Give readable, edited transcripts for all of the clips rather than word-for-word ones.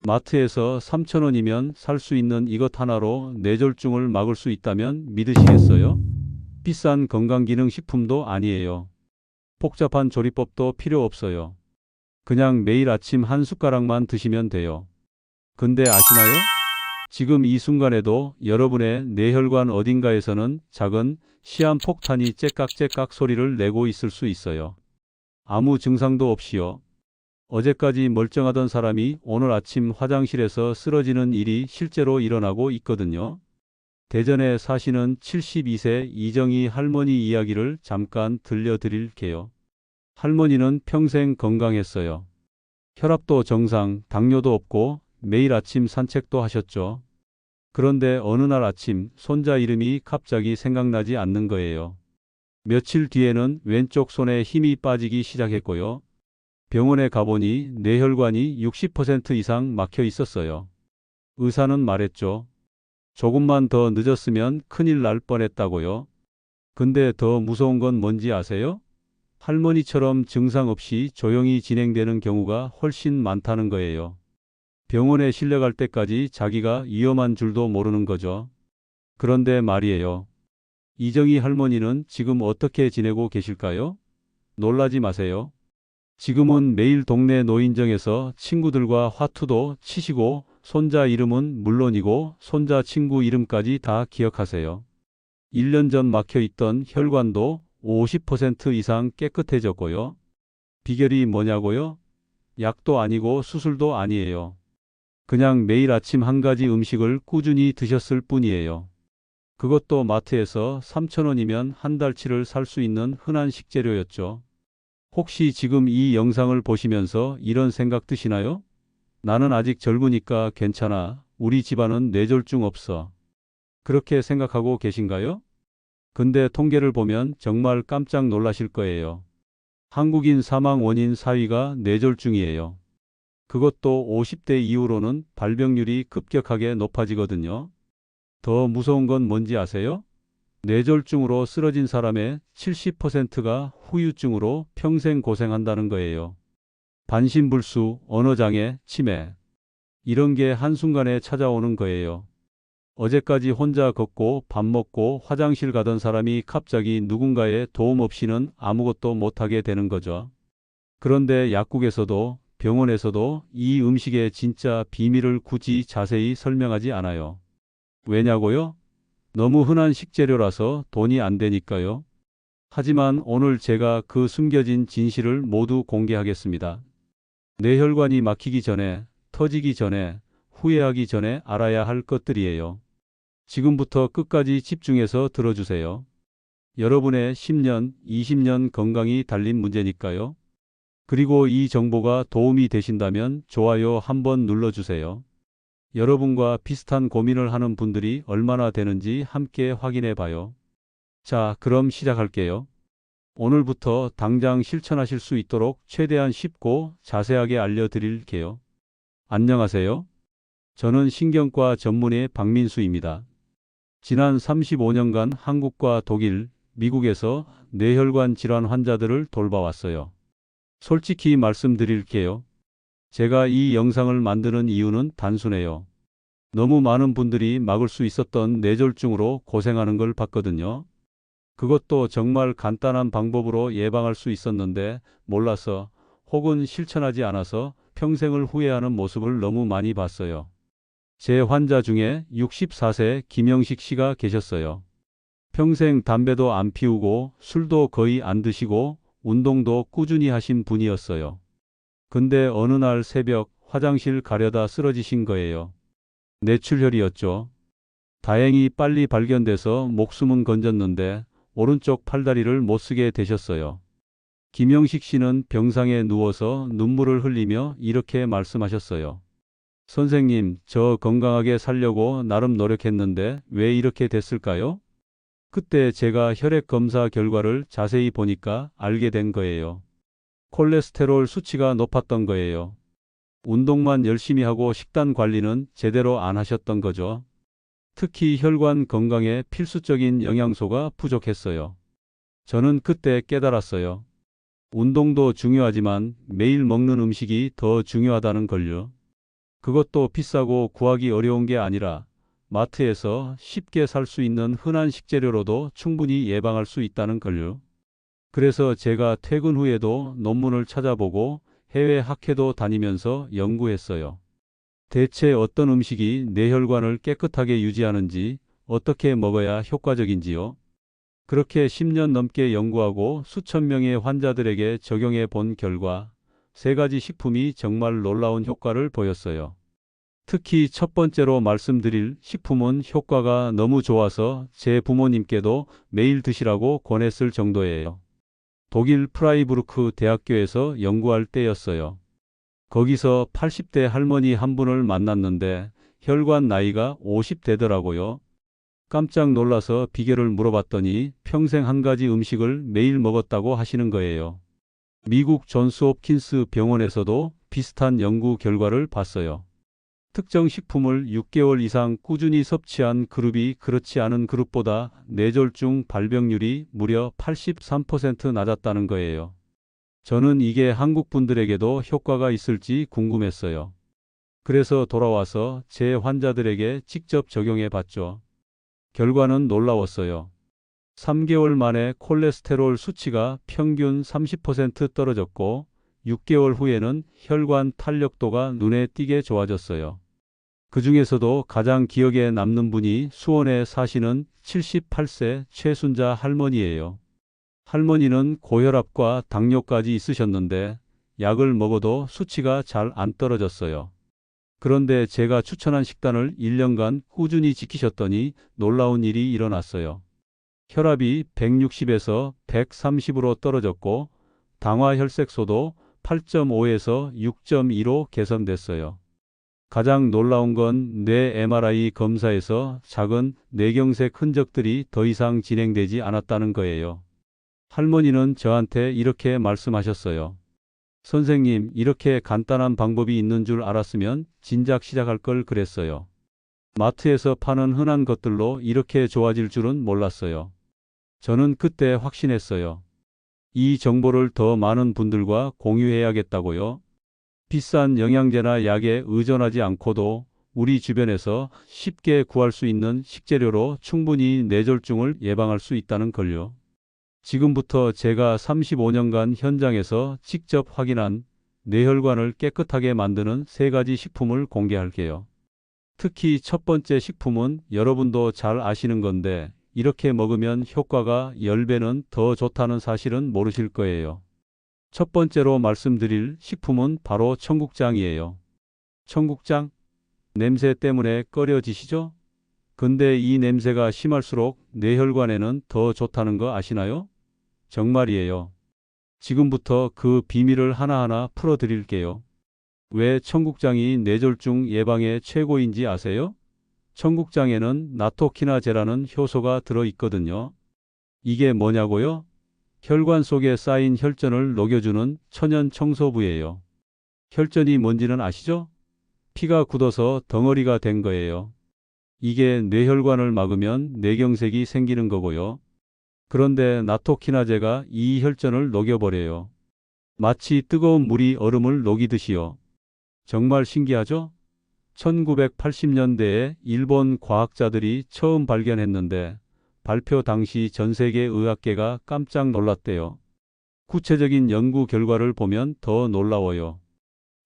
마트에서 3,000원이면 살 수 있는 이것 하나로 뇌졸중을 막을 수 있다면 믿으시겠어요? 비싼 건강기능식품도 아니에요. 복잡한 조리법도 필요 없어요. 그냥 매일 아침 한 숟가락만 드시면 돼요. 근데 아시나요? 지금 이 순간에도 여러분의 뇌혈관 어딘가에서는 작은 시한폭탄이 째깍째깍 소리를 내고 있을 수 있어요. 아무 증상도 없이요. 어제까지 멀쩡하던 사람이 오늘 아침 화장실에서 쓰러지는 일이 실제로 일어나고 있거든요. 대전에 사시는 72세 이정희 할머니 이야기를 잠깐 들려드릴게요. 할머니는 평생 건강했어요. 혈압도 정상, 당뇨도 없고 매일 아침 산책도 하셨죠. 그런데 어느 날 아침 손자 이름이 갑자기 생각나지 않는 거예요. 며칠 뒤에는 왼쪽 손에 힘이 빠지기 시작했고요. 병원에 가보니 뇌혈관이 60% 이상 막혀 있었어요. 의사는 말했죠. 조금만 더 늦었으면 큰일 날 뻔했다고요. 근데 더 무서운 건 뭔지 아세요? 할머니처럼 증상 없이 조용히 진행되는 경우가 훨씬 많다는 거예요. 병원에 실려갈 때까지 자기가 위험한 줄도 모르는 거죠. 그런데 말이에요. 이정희 할머니는 지금 어떻게 지내고 계실까요? 놀라지 마세요. 지금은 매일 동네 노인정에서 친구들과 화투도 치시고 손자 이름은 물론이고 손자 친구 이름까지 다 기억하세요. 1년 전 막혀있던 혈관도 50% 이상 깨끗해졌고요. 비결이 뭐냐고요? 약도 아니고 수술도 아니에요. 그냥 매일 아침 한 가지 음식을 꾸준히 드셨을 뿐이에요. 그것도 마트에서 3,000원이면 한 달치를 살 수 있는 흔한 식재료였죠. 혹시 지금 이 영상을 보시면서 이런 생각 드시나요? 나는 아직 젊으니까 괜찮아. 우리 집안은 뇌졸중 없어. 그렇게 생각하고 계신가요? 근데 통계를 보면 정말 깜짝 놀라실 거예요. 한국인 사망 원인 4위가 뇌졸중이에요. 그것도 50대 이후로는 발병률이 급격하게 높아지거든요. 더 무서운 건 뭔지 아세요? 뇌졸중으로 쓰러진 사람의 70%가 후유증으로 평생 고생한다는 거예요. 반신불수, 언어장애, 치매. 이런 게 한순간에 찾아오는 거예요. 어제까지 혼자 걷고 밥 먹고 화장실 가던 사람이 갑자기 누군가의 도움 없이는 아무것도 못하게 되는 거죠. 그런데 약국에서도 병원에서도 이 음식의 진짜 비밀을 굳이 자세히 설명하지 않아요. 왜냐고요? 너무 흔한 식재료라서 돈이 안 되니까요. 하지만 오늘 제가 그 숨겨진 진실을 모두 공개하겠습니다. 뇌혈관이 막히기 전에, 터지기 전에, 후회하기 전에 알아야 할 것들이에요. 지금부터 끝까지 집중해서 들어주세요. 여러분의 10년, 20년 건강이 달린 문제니까요. 그리고 이 정보가 도움이 되신다면 좋아요 한번 눌러주세요. 여러분과 비슷한 고민을 하는 분들이 얼마나 되는지 함께 확인해 봐요. 자, 그럼 시작할게요. 오늘부터 당장 실천하실 수 있도록 최대한 쉽고 자세하게 알려드릴게요. 안녕하세요. 저는 신경과 전문의 박민수입니다. 지난 35년간 한국과 독일, 미국에서 뇌혈관 질환 환자들을 돌봐왔어요. 솔직히 말씀드릴게요. 제가 이 영상을 만드는 이유는 단순해요. 너무 많은 분들이 막을 수 있었던 뇌졸중으로 고생하는 걸 봤거든요. 그것도 정말 간단한 방법으로 예방할 수 있었는데 몰라서 혹은 실천하지 않아서 평생을 후회하는 모습을 너무 많이 봤어요. 제 환자 중에 64세 김영식 씨가 계셨어요. 평생 담배도 안 피우고 술도 거의 안 드시고 운동도 꾸준히 하신 분이었어요. 근데 어느 날 새벽 화장실 가려다 쓰러지신 거예요. 뇌출혈이었죠. 다행히 빨리 발견돼서 목숨은 건졌는데 오른쪽 팔다리를 못 쓰게 되셨어요. 김영식 씨는 병상에 누워서 눈물을 흘리며 이렇게 말씀하셨어요. 선생님, 저 건강하게 살려고 나름 노력했는데 왜 이렇게 됐을까요? 그때 제가 혈액 검사 결과를 자세히 보니까 알게 된 거예요. 콜레스테롤 수치가 높았던 거예요. 운동만 열심히 하고 식단 관리는 제대로 안 하셨던 거죠. 특히 혈관 건강에 필수적인 영양소가 부족했어요. 저는 그때 깨달았어요. 운동도 중요하지만 매일 먹는 음식이 더 중요하다는 걸요. 그것도 비싸고 구하기 어려운 게 아니라 마트에서 쉽게 살 수 있는 흔한 식재료로도 충분히 예방할 수 있다는 걸요. 그래서 제가 퇴근 후에도 논문을 찾아보고 해외 학회도 다니면서 연구했어요. 대체 어떤 음식이 뇌혈관을 깨끗하게 유지하는지, 어떻게 먹어야 효과적인지요. 그렇게 10년 넘게 연구하고 수천 명의 환자들에게 적용해 본 결과 세 가지 식품이 정말 놀라운 효과를 보였어요. 특히 첫 번째로 말씀드릴 식품은 효과가 너무 좋아서 제 부모님께도 매일 드시라고 권했을 정도예요. 독일 프라이부르크 대학교에서 연구할 때였어요. 거기서 80대 할머니 한 분을 만났는데 혈관 나이가 50대더라고요. 깜짝 놀라서 비결을 물어봤더니 평생 한 가지 음식을 매일 먹었다고 하시는 거예요. 미국 존스홉킨스 병원에서도 비슷한 연구 결과를 봤어요. 특정 식품을 6개월 이상 꾸준히 섭취한 그룹이 그렇지 않은 그룹보다 뇌졸중 발병률이 무려 83% 낮았다는 거예요. 저는 이게 한국 분들에게도 효과가 있을지 궁금했어요. 그래서 돌아와서 제 환자들에게 직접 적용해 봤죠. 결과는 놀라웠어요. 3개월 만에 콜레스테롤 수치가 평균 30% 떨어졌고 6개월 후에는 혈관 탄력도가 눈에 띄게 좋아졌어요. 그 중에서도 가장 기억에 남는 분이 수원에 사시는 78세 최순자 할머니예요. 할머니는 고혈압과 당뇨까지 있으셨는데 약을 먹어도 수치가 잘 안 떨어졌어요. 그런데 제가 추천한 식단을 1년간 꾸준히 지키셨더니 놀라운 일이 일어났어요. 혈압이 160에서 130으로 떨어졌고 당화혈색소도 8.5에서 6.2로 개선됐어요. 가장 놀라운 건 뇌 MRI 검사에서 작은 뇌경색 흔적들이 더 이상 진행되지 않았다는 거예요. 할머니는 저한테 이렇게 말씀하셨어요. 선생님, 이렇게 간단한 방법이 있는 줄 알았으면 진작 시작할 걸 그랬어요. 마트에서 파는 흔한 것들로 이렇게 좋아질 줄은 몰랐어요. 저는 그때 확신했어요. 이 정보를 더 많은 분들과 공유해야겠다고요. 비싼 영양제나 약에 의존하지 않고도 우리 주변에서 쉽게 구할 수 있는 식재료로 충분히 뇌졸중을 예방할 수 있다는 걸요. 지금부터 제가 35년간 현장에서 직접 확인한 뇌혈관을 깨끗하게 만드는 세 가지 식품을 공개할게요. 특히 첫 번째 식품은 여러분도 잘 아시는 건데 이렇게 먹으면 효과가 10배는 더 좋다는 사실은 모르실 거예요. 첫 번째로 말씀드릴 식품은 바로 청국장이에요. 청국장? 냄새 때문에 꺼려지시죠? 근데 이 냄새가 심할수록 뇌혈관에는 더 좋다는 거 아시나요? 정말이에요. 지금부터 그 비밀을 하나하나 풀어드릴게요. 왜 청국장이 뇌졸중 예방에 최고인지 아세요? 청국장에는 나토키나제라는 효소가 들어있거든요. 이게 뭐냐고요? 혈관 속에 쌓인 혈전을 녹여주는 천연 청소부예요. 혈전이 뭔지는 아시죠? 피가 굳어서 덩어리가 된 거예요. 이게 뇌혈관을 막으면 뇌경색이 생기는 거고요. 그런데 나토키나제가 이 혈전을 녹여버려요. 마치 뜨거운 물이 얼음을 녹이듯이요. 정말 신기하죠? 1980년대에 일본 과학자들이 처음 발견했는데 발표 당시 전 세계 의학계가 깜짝 놀랐대요. 구체적인 연구 결과를 보면 더 놀라워요.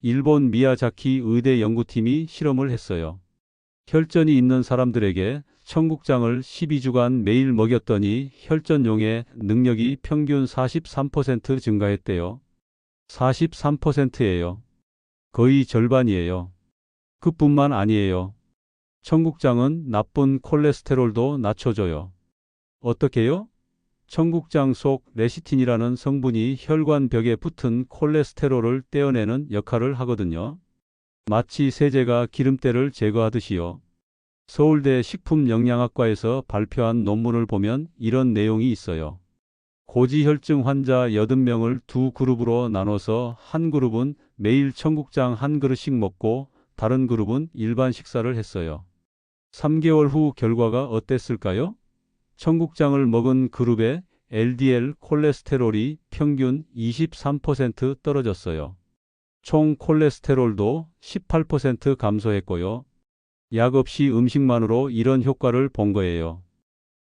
일본 미야자키 의대 연구팀이 실험을 했어요. 혈전이 있는 사람들에게 청국장을 12주간 매일 먹였더니 혈전용의 능력이 평균 43% 증가했대요. 43%예요. 거의 절반이에요. 그뿐만 아니에요. 청국장은 나쁜 콜레스테롤도 낮춰줘요. 어떻게요? 청국장 속 레시틴이라는 성분이 혈관 벽에 붙은 콜레스테롤을 떼어내는 역할을 하거든요. 마치 세제가 기름때를 제거하듯이요. 서울대 식품영양학과에서 발표한 논문을 보면 이런 내용이 있어요. 고지혈증 환자 80명을 두 그룹으로 나눠서 한 그룹은 매일 청국장 한 그릇씩 먹고 다른 그룹은 일반 식사를 했어요. 3개월 후 결과가 어땠을까요? 청국장을 먹은 그룹의 LDL 콜레스테롤이 평균 23% 떨어졌어요. 총 콜레스테롤도 18% 감소했고요. 약 없이 음식만으로 이런 효과를 본 거예요.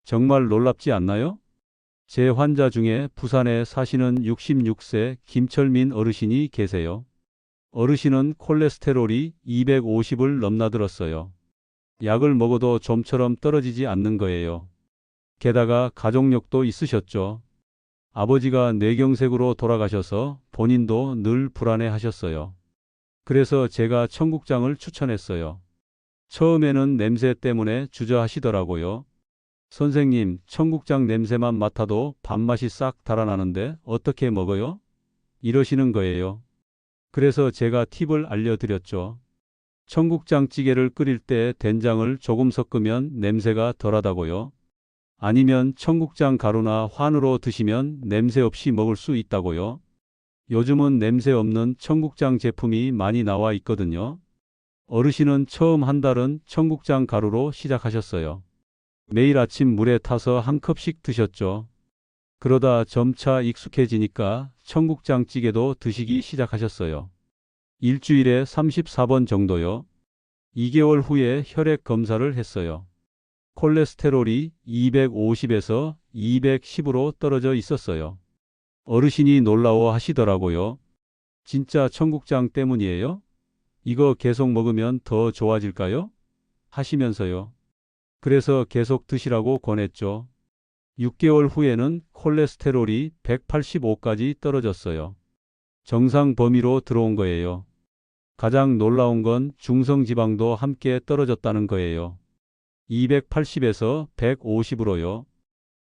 정말 놀랍지 않나요? 제 환자 중에 부산에 사시는 66세 김철민 어르신이 계세요. 어르신은 콜레스테롤이 250을 넘나들었어요. 약을 먹어도 좀처럼 떨어지지 않는 거예요. 게다가 가족력도 있으셨죠. 아버지가 뇌경색으로 돌아가셔서 본인도 늘 불안해 하셨어요. 그래서 제가 청국장을 추천했어요. 처음에는 냄새 때문에 주저하시더라고요. 선생님, 청국장 냄새만 맡아도 밥맛이 싹 달아나는데 어떻게 먹어요? 이러시는 거예요. 그래서 제가 팁을 알려드렸죠. 청국장 찌개를 끓일 때 된장을 조금 섞으면 냄새가 덜하다고요. 아니면 청국장 가루나 환으로 드시면 냄새 없이 먹을 수 있다고요. 요즘은 냄새 없는 청국장 제품이 많이 나와 있거든요. 어르신은 처음 한 달은 청국장 가루로 시작하셨어요. 매일 아침 물에 타서 한 컵씩 드셨죠. 그러다 점차 익숙해지니까 청국장찌개도 드시기 시작하셨어요. 일주일에 34번 정도요. 2개월 후에 혈액 검사를 했어요. 콜레스테롤이 250에서 210으로 떨어져 있었어요. 어르신이 놀라워 하시더라고요. 진짜 청국장 때문이에요? 이거 계속 먹으면 더 좋아질까요? 하시면서요. 그래서 계속 드시라고 권했죠. 6개월 후에는 콜레스테롤이 185까지 떨어졌어요. 정상 범위로 들어온 거예요. 가장 놀라운 건 중성지방도 함께 떨어졌다는 거예요. 280에서 150으로요.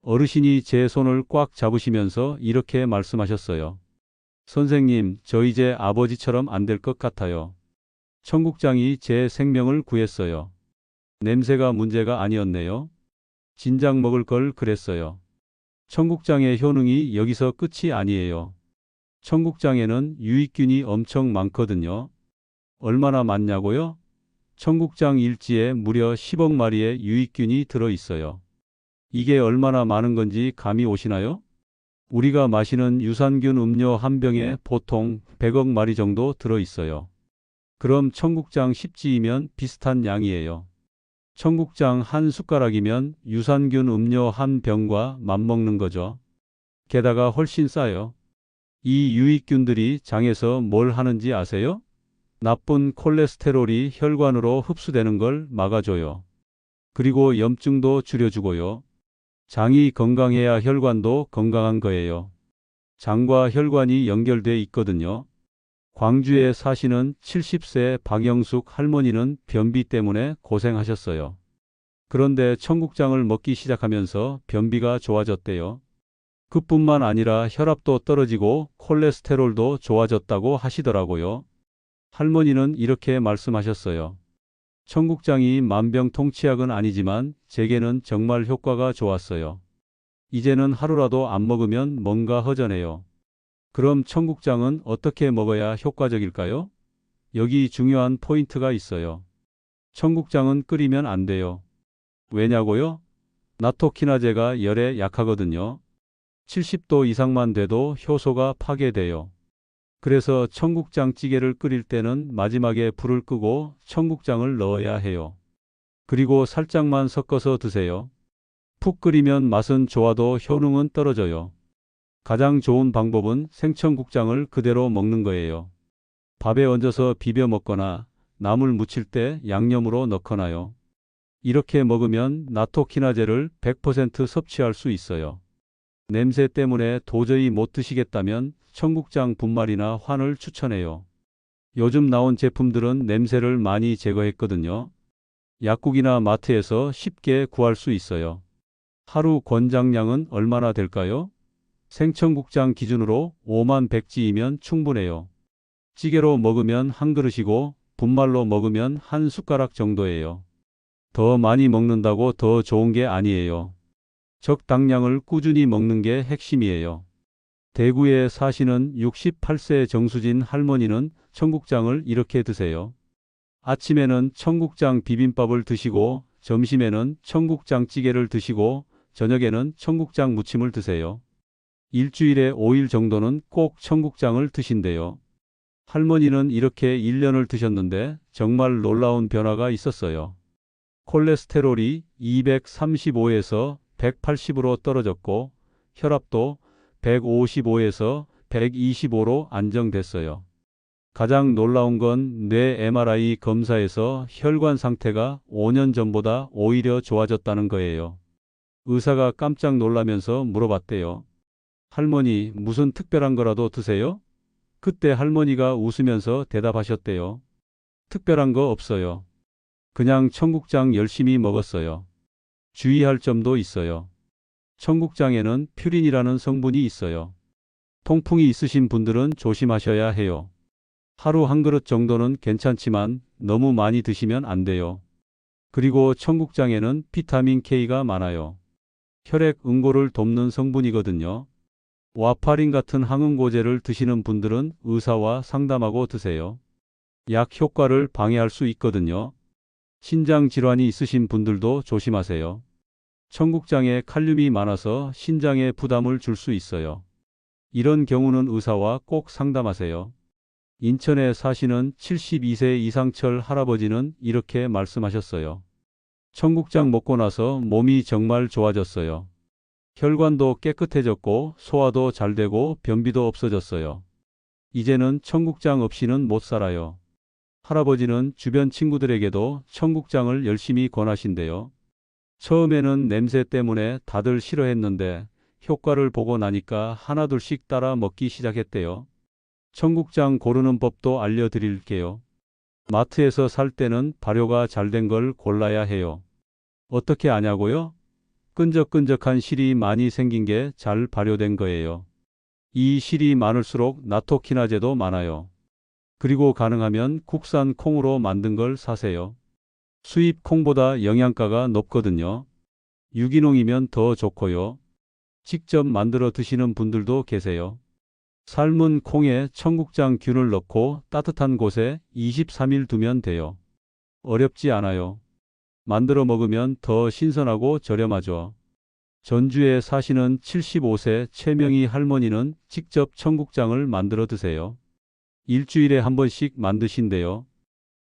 어르신이 제 손을 꽉 잡으시면서 이렇게 말씀하셨어요. 선생님, 저 이제 아버지처럼 안 될 것 같아요. 청국장이 제 생명을 구했어요. 냄새가 문제가 아니었네요. 진작 먹을 걸 그랬어요. 청국장의 효능이 여기서 끝이 아니에요. 청국장에는 유익균이 엄청 많거든요. 얼마나 많냐고요? 청국장 일지에 무려 10억 마리의 유익균이 들어 있어요. 이게 얼마나 많은 건지 감이 오시나요? 우리가 마시는 유산균 음료 한 병에 보통 100억 마리 정도 들어 있어요. 그럼 청국장 10지이면 비슷한 양이에요. 청국장 한 숟가락이면 유산균 음료 한 병과 맞먹는 거죠. 게다가 훨씬 싸요. 이 유익균들이 장에서 뭘 하는지 아세요? 나쁜 콜레스테롤이 혈관으로 흡수되는 걸 막아줘요. 그리고 염증도 줄여주고요. 장이 건강해야 혈관도 건강한 거예요. 장과 혈관이 연결돼 있거든요. 광주에 사시는 70세 박영숙 할머니는 변비 때문에 고생하셨어요. 그런데 청국장을 먹기 시작하면서 변비가 좋아졌대요. 그뿐만 아니라 혈압도 떨어지고 콜레스테롤도 좋아졌다고 하시더라고요. 할머니는 이렇게 말씀하셨어요. 청국장이 만병통치약은 아니지만 제게는 정말 효과가 좋았어요. 이제는 하루라도 안 먹으면 뭔가 허전해요. 그럼 청국장은 어떻게 먹어야 효과적일까요? 여기 중요한 포인트가 있어요. 청국장은 끓이면 안 돼요. 왜냐고요? 나토키나제가 열에 약하거든요. 70도 이상만 돼도 효소가 파괴돼요. 그래서 청국장 찌개를 끓일 때는 마지막에 불을 끄고 청국장을 넣어야 해요. 그리고 살짝만 섞어서 드세요. 푹 끓이면 맛은 좋아도 효능은 떨어져요. 가장 좋은 방법은 생청국장을 그대로 먹는 거예요. 밥에 얹어서 비벼 먹거나 나물 무칠 때 양념으로 넣거나요. 이렇게 먹으면 나토키나제를 100% 섭취할 수 있어요. 냄새 때문에 도저히 못 드시겠다면 청국장 분말이나 환을 추천해요. 요즘 나온 제품들은 냄새를 많이 제거했거든요. 약국이나 마트에서 쉽게 구할 수 있어요. 하루 권장량은 얼마나 될까요? 생청국장 기준으로 5만 100지이면 충분해요. 찌개로 먹으면 한 그릇이고 분말로 먹으면 한 숟가락 정도예요. 더 많이 먹는다고 더 좋은 게 아니에요. 적당량을 꾸준히 먹는 게 핵심이에요. 대구에 사시는 68세 정수진 할머니는 청국장을 이렇게 드세요. 아침에는 청국장 비빔밥을 드시고 점심에는 청국장 찌개를 드시고 저녁에는 청국장 무침을 드세요. 일주일에 5일 정도는 꼭 청국장을 드신대요. 할머니는 이렇게 1년을 드셨는데 정말 놀라운 변화가 있었어요. 콜레스테롤이 235에서 180으로 떨어졌고 혈압도 155에서 125로 안정됐어요. 가장 놀라운 건 뇌 MRI 검사에서 혈관 상태가 5년 전보다 오히려 좋아졌다는 거예요. 의사가 깜짝 놀라면서 물어봤대요. 할머니, 무슨 특별한 거라도 드세요? 그때 할머니가 웃으면서 대답하셨대요. 특별한 거 없어요. 그냥 청국장 열심히 먹었어요. 주의할 점도 있어요. 청국장에는 퓨린이라는 성분이 있어요. 통풍이 있으신 분들은 조심하셔야 해요. 하루 한 그릇 정도는 괜찮지만 너무 많이 드시면 안 돼요. 그리고 청국장에는 비타민 K가 많아요. 혈액 응고를 돕는 성분이거든요. 와파린 같은 항응고제를 드시는 분들은 의사와 상담하고 드세요. 약 효과를 방해할 수 있거든요. 신장 질환이 있으신 분들도 조심하세요. 청국장에 칼륨이 많아서 신장에 부담을 줄 수 있어요. 이런 경우는 의사와 꼭 상담하세요. 인천에 사시는 72세 이상철 할아버지는 이렇게 말씀하셨어요. 청국장 먹고 나서 몸이 정말 좋아졌어요. 혈관도 깨끗해졌고 소화도 잘 되고 변비도 없어졌어요. 이제는 청국장 없이는 못 살아요. 할아버지는 주변 친구들에게도 청국장을 열심히 권하신대요. 처음에는 냄새 때문에 다들 싫어했는데 효과를 보고 나니까 하나둘씩 따라 먹기 시작했대요. 청국장 고르는 법도 알려드릴게요. 마트에서 살 때는 발효가 잘 된 걸 골라야 해요. 어떻게 아냐고요? 끈적끈적한 실이 많이 생긴 게 잘 발효된 거예요. 이 실이 많을수록 나토키나제도 많아요. 그리고 가능하면 국산 콩으로 만든 걸 사세요. 수입 콩보다 영양가가 높거든요. 유기농이면 더 좋고요. 직접 만들어 드시는 분들도 계세요. 삶은 콩에 청국장 균을 넣고 따뜻한 곳에 23일 두면 돼요. 어렵지 않아요. 만들어 먹으면 더 신선하고 저렴하죠. 전주에 사시는 75세 최명희 할머니는 직접 청국장을 만들어 드세요. 일주일에 한 번씩 만드신대요.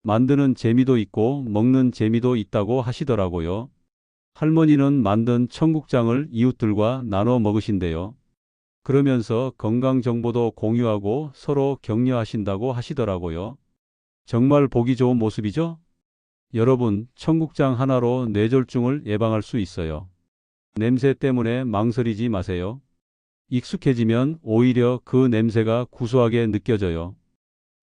만드는 재미도 있고 먹는 재미도 있다고 하시더라고요. 할머니는 만든 청국장을 이웃들과 나눠 먹으신대요. 그러면서 건강 정보도 공유하고 서로 격려하신다고 하시더라고요. 정말 보기 좋은 모습이죠? 여러분, 청국장 하나로 뇌졸중을 예방할 수 있어요. 냄새 때문에 망설이지 마세요. 익숙해지면 오히려 그 냄새가 구수하게 느껴져요.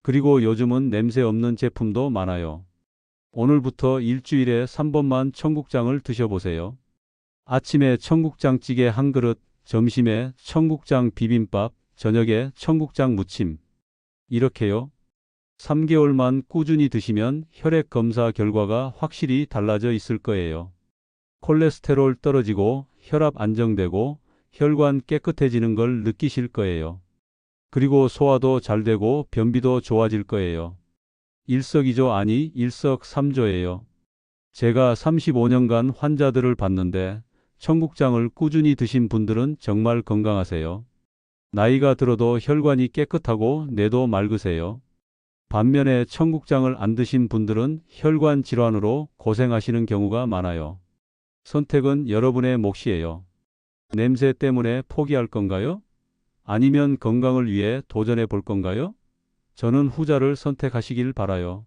그리고 요즘은 냄새 없는 제품도 많아요. 오늘부터 일주일에 3번만 청국장을 드셔보세요. 아침에 청국장찌개 한 그릇, 점심에 청국장 비빔밥, 저녁에 청국장 무침. 이렇게요. 3개월만 꾸준히 드시면 혈액 검사 결과가 확실히 달라져 있을 거예요. 콜레스테롤 떨어지고 혈압 안정되고 혈관 깨끗해지는 걸 느끼실 거예요. 그리고 소화도 잘 되고 변비도 좋아질 거예요. 일석이조 아니 일석삼조예요. 제가 35년간 환자들을 봤는데 청국장을 꾸준히 드신 분들은 정말 건강하세요. 나이가 들어도 혈관이 깨끗하고 뇌도 맑으세요. 반면에 청국장을 안 드신 분들은 혈관 질환으로 고생하시는 경우가 많아요. 선택은 여러분의 몫이에요. 냄새 때문에 포기할 건가요? 아니면 건강을 위해 도전해 볼 건가요? 저는 후자를 선택하시길 바라요.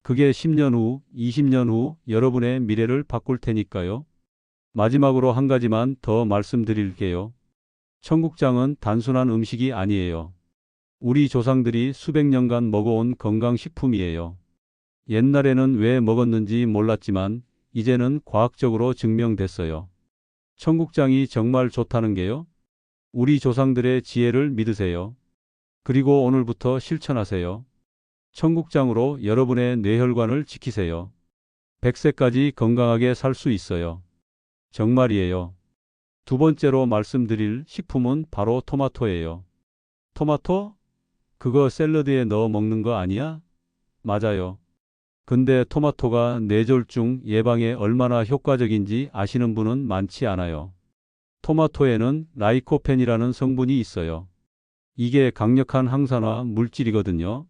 그게 10년 후, 20년 후 여러분의 미래를 바꿀 테니까요. 마지막으로 한 가지만 더 말씀드릴게요. 청국장은 단순한 음식이 아니에요. 우리 조상들이 수백 년간 먹어온 건강식품이에요. 옛날에는 왜 먹었는지 몰랐지만 이제는 과학적으로 증명됐어요. 청국장이 정말 좋다는 게요. 우리 조상들의 지혜를 믿으세요. 그리고 오늘부터 실천하세요. 청국장으로 여러분의 뇌혈관을 지키세요. 100세까지 건강하게 살 수 있어요. 정말이에요. 두 번째로 말씀드릴 식품은 바로 토마토예요. 토마토? 그거 샐러드에 넣어 먹는 거 아니야? 맞아요. 근데 토마토가 뇌졸중 예방에 얼마나 효과적인지 아시는 분은 많지 않아요. 토마토에는 라이코펜이라는 성분이 있어요. 이게 강력한 항산화 물질이거든요.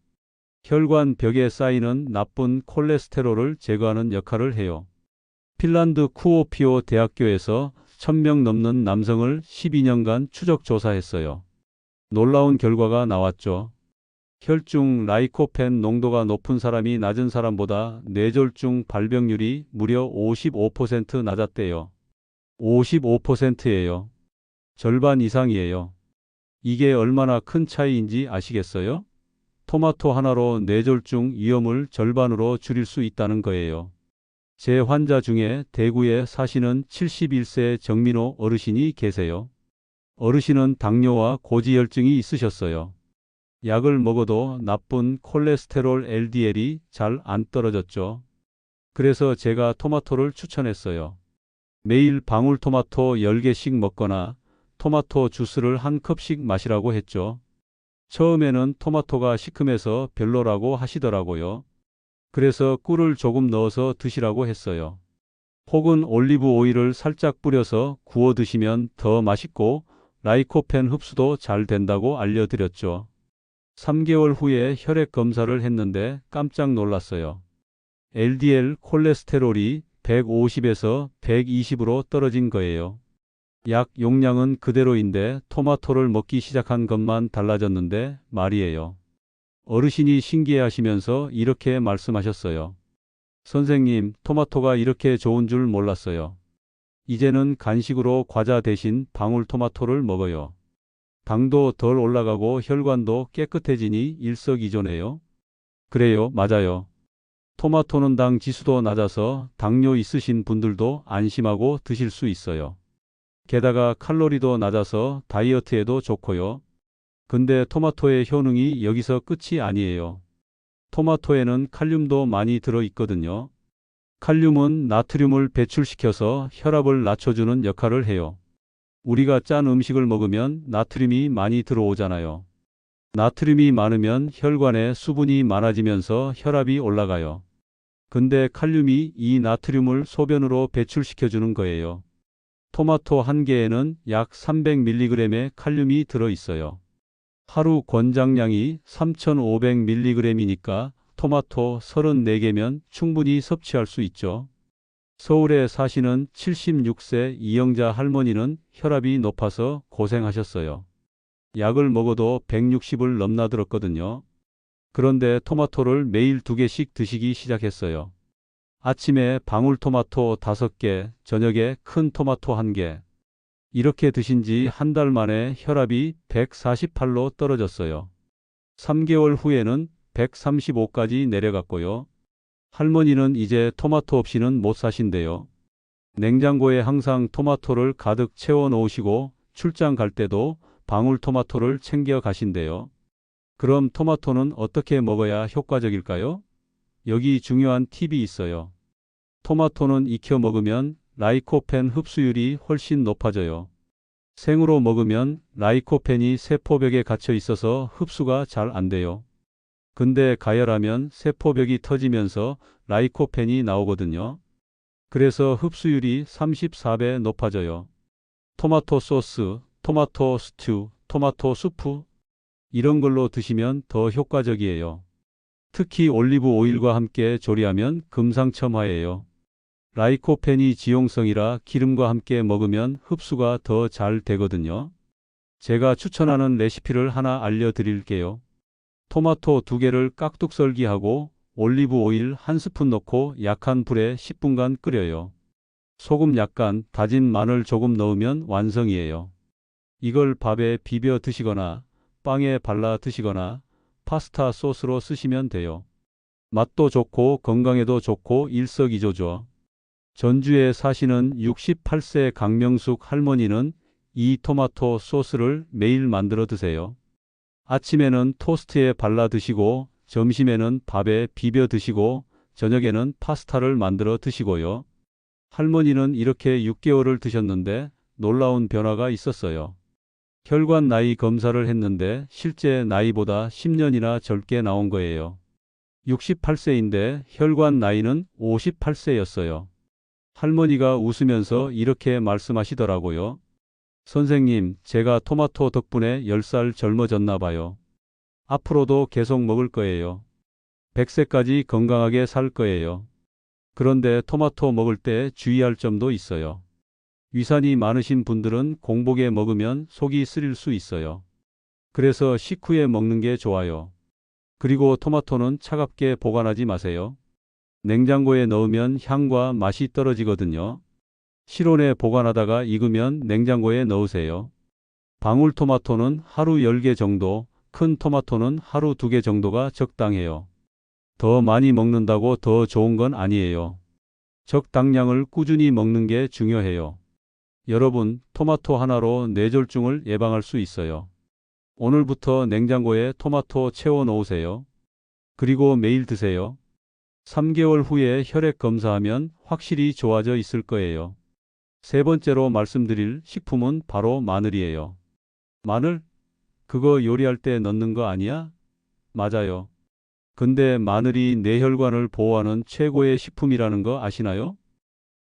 혈관 벽에 쌓이는 나쁜 콜레스테롤을 제거하는 역할을 해요. 핀란드 쿠오피오 대학교에서 1000명 넘는 남성을 12년간 추적 조사했어요. 놀라운 결과가 나왔죠. 혈중 라이코펜 농도가 높은 사람이 낮은 사람보다 뇌졸중 발병률이 무려 55% 낮았대요. 55%예요. 절반 이상이에요. 이게 얼마나 큰 차이인지 아시겠어요? 토마토 하나로 뇌졸중 위험을 절반으로 줄일 수 있다는 거예요. 제 환자 중에 대구에 사시는 71세 정민호 어르신이 계세요. 어르신은 당뇨와 고지혈증이 있으셨어요. 약을 먹어도 나쁜 콜레스테롤 LDL이 잘 안 떨어졌죠. 그래서 제가 토마토를 추천했어요. 매일 방울토마토 10개씩 먹거나 토마토 주스를 한 컵씩 마시라고 했죠. 처음에는 토마토가 시큼해서 별로라고 하시더라고요. 그래서 꿀을 조금 넣어서 드시라고 했어요. 혹은 올리브 오일을 살짝 뿌려서 구워 드시면 더 맛있고 라이코펜 흡수도 잘 된다고 알려드렸죠. 3개월 후에 혈액 검사를 했는데 깜짝 놀랐어요. LDL 콜레스테롤이 150에서 120으로 떨어진 거예요. 약 용량은 그대로인데 토마토를 먹기 시작한 것만 달라졌는데 말이에요. 어르신이 신기해하시면서 이렇게 말씀하셨어요. 선생님, 토마토가 이렇게 좋은 줄 몰랐어요. 이제는 간식으로 과자 대신 방울토마토를 먹어요. 당도 덜 올라가고 혈관도 깨끗해지니 일석이조네요. 그래요, 맞아요. 토마토는 당 지수도 낮아서 당뇨 있으신 분들도 안심하고 드실 수 있어요. 게다가 칼로리도 낮아서 다이어트에도 좋고요. 근데 토마토의 효능이 여기서 끝이 아니에요. 토마토에는 칼륨도 많이 들어 있거든요. 칼륨은 나트륨을 배출시켜서 혈압을 낮춰주는 역할을 해요. 우리가 짠 음식을 먹으면 나트륨이 많이 들어오잖아요. 나트륨이 많으면 혈관에 수분이 많아지면서 혈압이 올라가요. 근데 칼륨이 이 나트륨을 소변으로 배출시켜주는 거예요. 토마토 한 개에는 약 300mg의 칼륨이 들어있어요. 하루 권장량이 3500mg이니까 토마토 34개면 충분히 섭취할 수 있죠. 서울에 사시는 76세 이영자 할머니는 혈압이 높아서 고생하셨어요. 약을 먹어도 160을 넘나들었거든요. 그런데 토마토를 매일 2개씩 드시기 시작했어요. 아침에 방울토마토 5개, 저녁에 큰 토마토 1개. 이렇게 드신 지 한 달 만에 혈압이 148로 떨어졌어요. 3개월 후에는 135까지 내려갔고요. 할머니는 이제 토마토 없이는 못 사신대요. 냉장고에 항상 토마토를 가득 채워 놓으시고 출장 갈 때도 방울토마토를 챙겨 가신대요. 그럼 토마토는 어떻게 먹어야 효과적일까요? 여기 중요한 팁이 있어요. 토마토는 익혀 먹으면 라이코펜 흡수율이 훨씬 높아져요. 생으로 먹으면 라이코펜이 세포벽에 갇혀 있어서 흡수가 잘 안 돼요. 근데 가열하면 세포벽이 터지면서 라이코펜이 나오거든요. 그래서 흡수율이 34배 높아져요. 토마토 소스, 토마토 스튜, 토마토 수프 이런 걸로 드시면 더 효과적이에요. 특히 올리브 오일과 함께 조리하면 금상첨화예요. 라이코펜이 지용성이라 기름과 함께 먹으면 흡수가 더 잘 되거든요. 제가 추천하는 레시피를 하나 알려드릴게요. 토마토 2개를 깍둑 썰기하고 올리브 오일 1스푼 넣고 약한 불에 10분간 끓여요. 소금 약간, 다진 마늘 조금 넣으면 완성이에요. 이걸 밥에 비벼 드시거나 빵에 발라 드시거나 파스타 소스로 쓰시면 돼요. 맛도 좋고 건강에도 좋고 일석이조죠. 전주에 사시는 68세 강명숙 할머니는 이 토마토 소스를 매일 만들어 드세요. 아침에는 토스트에 발라 드시고 점심에는 밥에 비벼 드시고 저녁에는 파스타를 만들어 드시고요. 할머니는 이렇게 6개월을 드셨는데 놀라운 변화가 있었어요. 혈관 나이 검사를 했는데 실제 나이보다 10년이나 젊게 나온 거예요. 68세인데 혈관 나이는 58세였어요. 할머니가 웃으면서 이렇게 말씀하시더라고요. 선생님, 제가 토마토 덕분에 10살 젊어졌나 봐요. 앞으로도 계속 먹을 거예요. 100세까지 건강하게 살 거예요. 그런데 토마토 먹을 때 주의할 점도 있어요. 위산이 많으신 분들은 공복에 먹으면 속이 쓰릴 수 있어요. 그래서 식후에 먹는 게 좋아요. 그리고 토마토는 차갑게 보관하지 마세요. 냉장고에 넣으면 향과 맛이 떨어지거든요. 실온에 보관하다가 익으면 냉장고에 넣으세요. 방울토마토는 하루 10개 정도, 큰 토마토는 하루 2개 정도가 적당해요. 더 많이 먹는다고 더 좋은 건 아니에요. 적당량을 꾸준히 먹는 게 중요해요. 여러분, 토마토 하나로 뇌졸중을 예방할 수 있어요. 오늘부터 냉장고에 토마토 채워 놓으세요. 그리고 매일 드세요. 3개월 후에 혈액 검사하면 확실히 좋아져 있을 거예요. 세 번째로 말씀드릴 식품은 바로 마늘이에요. 마늘? 그거 요리할 때 넣는 거 아니야? 맞아요. 근데 마늘이 뇌혈관을 보호하는 최고의 식품이라는 거 아시나요?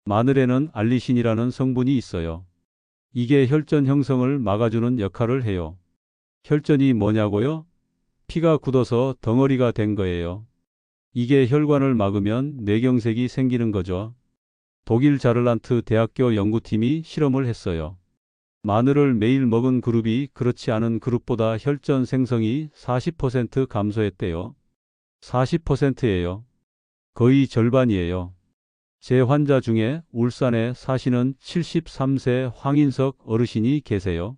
마늘에는 알리신이라는 성분이 있어요. 이게 혈전 형성을 막아주는 역할을 해요. 혈전이 뭐냐고요? 피가 굳어서 덩어리가 된 거예요. 이게 혈관을 막으면 뇌경색이 생기는 거죠. 독일 자를란트 대학교 연구팀이 실험을 했어요. 마늘을 매일 먹은 그룹이 그렇지 않은 그룹보다 혈전 생성이 40% 감소했대요. 40%예요. 거의 절반이에요. 제 환자 중에 울산에 사시는 73세 황인석 어르신이 계세요.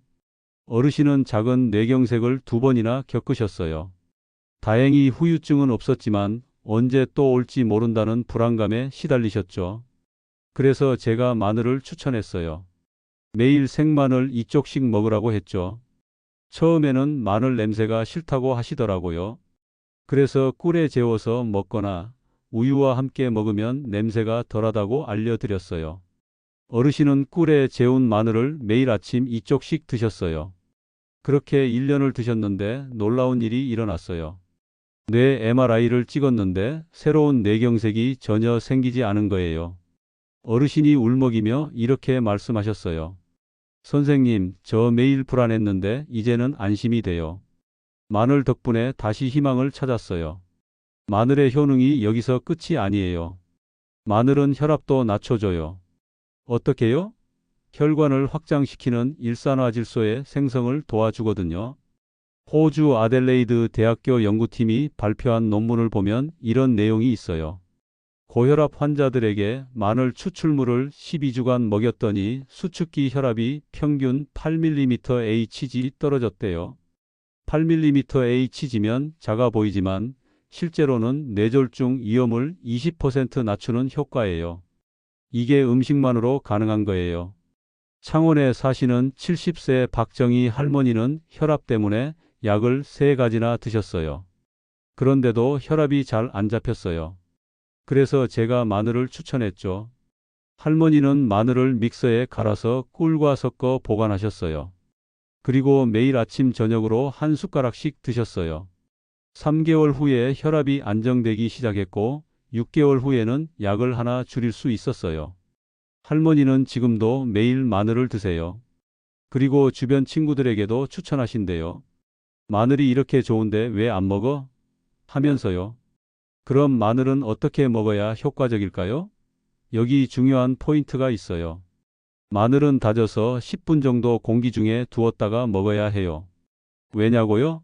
어르신은 작은 뇌경색을 2번이나 겪으셨어요. 다행히 후유증은 없었지만 언제 또 올지 모른다는 불안감에 시달리셨죠. 그래서 제가 마늘을 추천했어요. 매일 생마늘 2쪽씩 먹으라고 했죠. 처음에는 마늘 냄새가 싫다고 하시더라고요. 그래서 꿀에 재워서 먹거나 우유와 함께 먹으면 냄새가 덜하다고 알려드렸어요. 어르신은 꿀에 재운 마늘을 매일 아침 2쪽씩 드셨어요. 그렇게 1년을 드셨는데 놀라운 일이 일어났어요. 뇌 MRI를 찍었는데 새로운 뇌경색이 전혀 생기지 않은 거예요. 어르신이 울먹이며 이렇게 말씀하셨어요. 선생님, 저 매일 불안했는데 이제는 안심이 돼요. 마늘 덕분에 다시 희망을 찾았어요. 마늘의 효능이 여기서 끝이 아니에요. 마늘은 혈압도 낮춰줘요. 어떻게요? 혈관을 확장시키는 일산화질소의 생성을 도와주거든요. 호주 아델레이드 대학교 연구팀이 발표한 논문을 보면 이런 내용이 있어요. 고혈압 환자들에게 마늘 추출물을 12주간 먹였더니 수축기 혈압이 평균 8mmHg 떨어졌대요. 8mmHg면 작아 보이지만 실제로는 뇌졸중 위험을 20% 낮추는 효과예요. 이게 음식만으로 가능한 거예요. 창원에 사시는 70세 박정희 할머니는 혈압 때문에 약을 3가지나 드셨어요. 그런데도 혈압이 잘 안 잡혔어요. 그래서 제가 마늘을 추천했죠. 할머니는 마늘을 믹서에 갈아서 꿀과 섞어 보관하셨어요. 그리고 매일 아침 저녁으로 한 숟가락씩 드셨어요. 3개월 후에 혈압이 안정되기 시작했고 6개월 후에는 약을 하나 줄일 수 있었어요. 할머니는 지금도 매일 마늘을 드세요. 그리고 주변 친구들에게도 추천하신대요. 마늘이 이렇게 좋은데 왜 안 먹어? 하면서요. 그럼 마늘은 어떻게 먹어야 효과적일까요? 여기 중요한 포인트가 있어요. 마늘은 다져서 10분 정도 공기 중에 두었다가 먹어야 해요. 왜냐고요?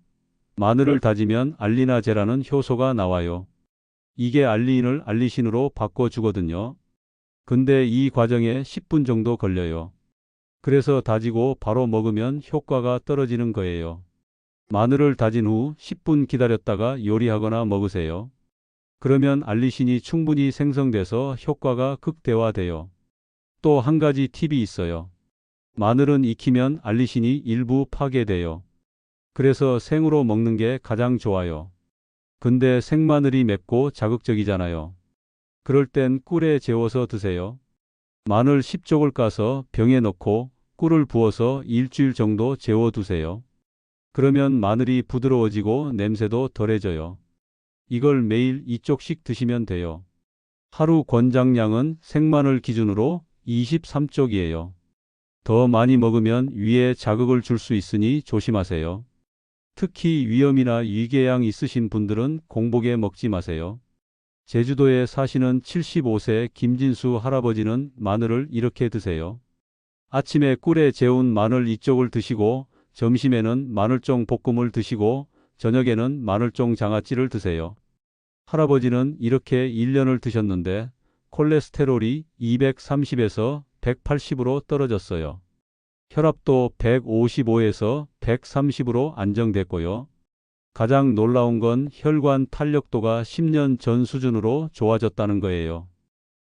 마늘을 다지면 알리나제라는 효소가 나와요. 이게 알리인을 알리신으로 바꿔주거든요. 근데 이 과정에 10분 정도 걸려요. 그래서 다지고 바로 먹으면 효과가 떨어지는 거예요. 마늘을 다진 후 10분 기다렸다가 요리하거나 먹으세요. 그러면 알리신이 충분히 생성돼서 효과가 극대화돼요. 또 한 가지 팁이 있어요. 마늘은 익히면 알리신이 일부 파괴돼요. 그래서 생으로 먹는 게 가장 좋아요. 근데 생마늘이 맵고 자극적이잖아요. 그럴 땐 꿀에 재워서 드세요. 마늘 10쪽을 까서 병에 넣고 꿀을 부어서 일주일 정도 재워두세요. 그러면 마늘이 부드러워지고 냄새도 덜해져요. 이걸 매일 2쪽씩 드시면 돼요. 하루 권장량은 생마늘 기준으로 23쪽이에요. 더 많이 먹으면 위에 자극을 줄 수 있으니 조심하세요. 특히 위염이나 위궤양 있으신 분들은 공복에 먹지 마세요. 제주도에 사시는 75세 김진수 할아버지는 마늘을 이렇게 드세요. 아침에 꿀에 재운 마늘 이쪽을 드시고 점심에는 마늘종 볶음을 드시고 저녁에는 마늘종 장아찌를 드세요. 할아버지는 이렇게 1년을 드셨는데 콜레스테롤이 230에서 180으로 떨어졌어요. 혈압도 155에서 130으로 안정됐고요. 가장 놀라운 건 혈관 탄력도가 10년 전 수준으로 좋아졌다는 거예요.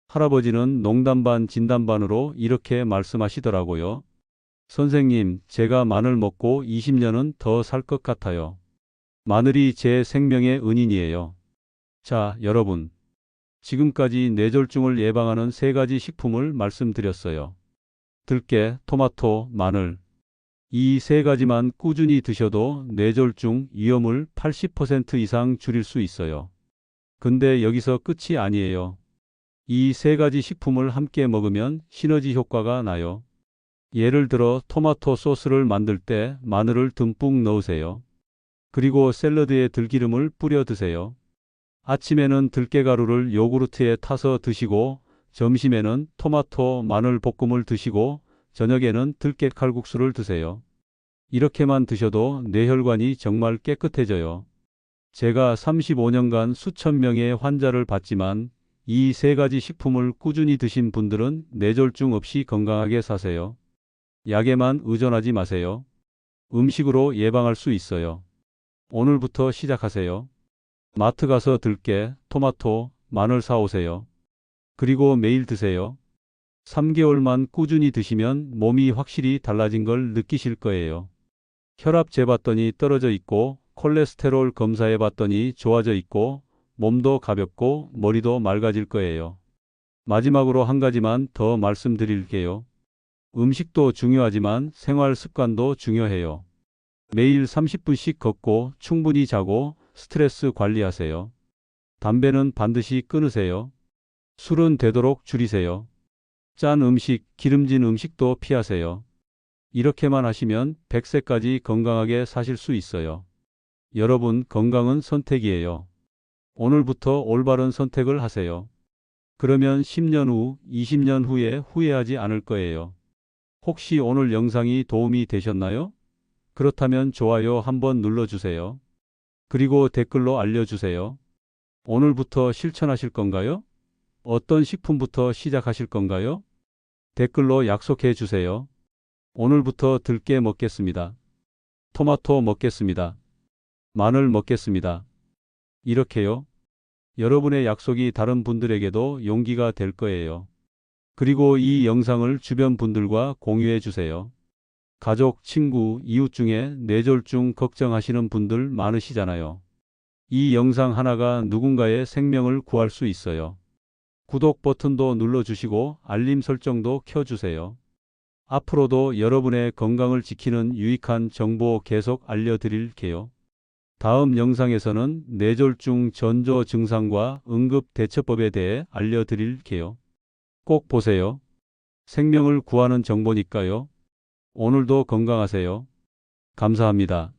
할아버지는 농담 반 진담 반으로 이렇게 말씀하시더라고요. 선생님, 제가 마늘 먹고 20년은 더 살 것 같아요. 마늘이 제 생명의 은인이에요. 자, 여러분. 지금까지 뇌졸중을 예방하는 3가지 식품을 말씀드렸어요. 들깨, 토마토, 마늘. 이 3가지만 꾸준히 드셔도 뇌졸중 위험을 80% 이상 줄일 수 있어요. 근데 여기서 끝이 아니에요. 이 3가지 식품을 함께 먹으면 시너지 효과가 나요. 예를 들어 토마토 소스를 만들 때 마늘을 듬뿍 넣으세요. 그리고 샐러드에 들기름을 뿌려 드세요. 아침에는 들깨가루를 요구르트에 타서 드시고 점심에는 토마토 마늘 볶음을 드시고 저녁에는 들깨 칼국수를 드세요. 이렇게만 드셔도 뇌혈관이 정말 깨끗해져요. 제가 35년간 수천 명의 환자를 봤지만 이 3가지 식품을 꾸준히 드신 분들은 뇌졸중 없이 건강하게 사세요. 약에만 의존하지 마세요. 음식으로 예방할 수 있어요. 오늘부터 시작하세요. 마트 가서 들깨, 토마토, 마늘 사오세요. 그리고 매일 드세요. 3개월만 꾸준히 드시면 몸이 확실히 달라진 걸 느끼실 거예요. 혈압 재봤더니 떨어져 있고 콜레스테롤 검사해 봤더니 좋아져 있고 몸도 가볍고 머리도 맑아질 거예요. 마지막으로 한 가지만 더 말씀드릴게요. 음식도 중요하지만 생활 습관도 중요해요. 매일 30분씩 걷고 충분히 자고 스트레스 관리하세요. 담배는 반드시 끊으세요. 술은 되도록 줄이세요. 짠 음식, 기름진 음식도 피하세요. 이렇게만 하시면 100세까지 건강하게 사실 수 있어요. 여러분, 건강은 선택이에요. 오늘부터 올바른 선택을 하세요. 그러면 10년 후, 20년 후에 후회하지 않을 거예요. 혹시 오늘 영상이 도움이 되셨나요? 그렇다면 좋아요 한번 눌러주세요. 그리고 댓글로 알려주세요. 오늘부터 실천하실 건가요? 어떤 식품부터 시작하실 건가요? 댓글로 약속해 주세요. 오늘부터 들깨 먹겠습니다. 토마토 먹겠습니다. 마늘 먹겠습니다. 이렇게요. 여러분의 약속이 다른 분들에게도 용기가 될 거예요. 그리고 이 영상을 주변 분들과 공유해 주세요. 가족, 친구, 이웃 중에 뇌졸중 걱정하시는 분들 많으시잖아요. 이 영상 하나가 누군가의 생명을 구할 수 있어요. 구독 버튼도 눌러주시고 알림 설정도 켜주세요. 앞으로도 여러분의 건강을 지키는 유익한 정보 계속 알려드릴게요. 다음 영상에서는 뇌졸중 전조 증상과 응급 대처법에 대해 알려드릴게요. 꼭 보세요. 생명을 구하는 정보니까요. 오늘도 건강하세요. 감사합니다.